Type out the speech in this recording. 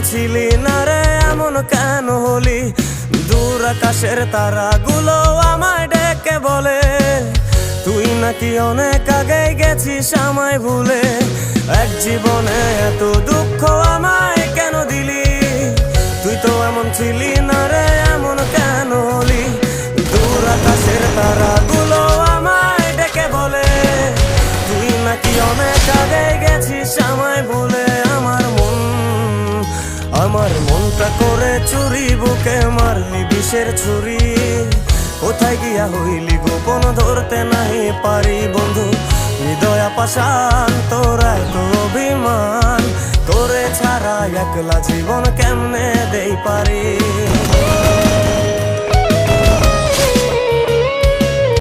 ছিলি না রে এমন কেন হলি? দূর আকাশের তারাগুলো আমায় ডেকে বলে তুই নাকি অনেক আগে গেছিস আমায় ভুলে। এক জীবনে এত দুঃখ আমায় কেন দিলি? তুই তো এমন ছিলি না রে এমন কেন হলি? দূর আকাশের তারাগুলো আমায় ডেকে বলে তুই নাকি অনেক আগে গেছিস আমায় ভুলে। আমার মনটা করে চুরি, বুকে মারলি বিষের ছুরি। কোথায় গিয়া হইলি গোপন ধরতে নাই পারি বন্ধু। হৃদয় পাষাণ তোর এত অভিমান, তোরে ছাড়া একলা জীবন কেমনে দেই পারি।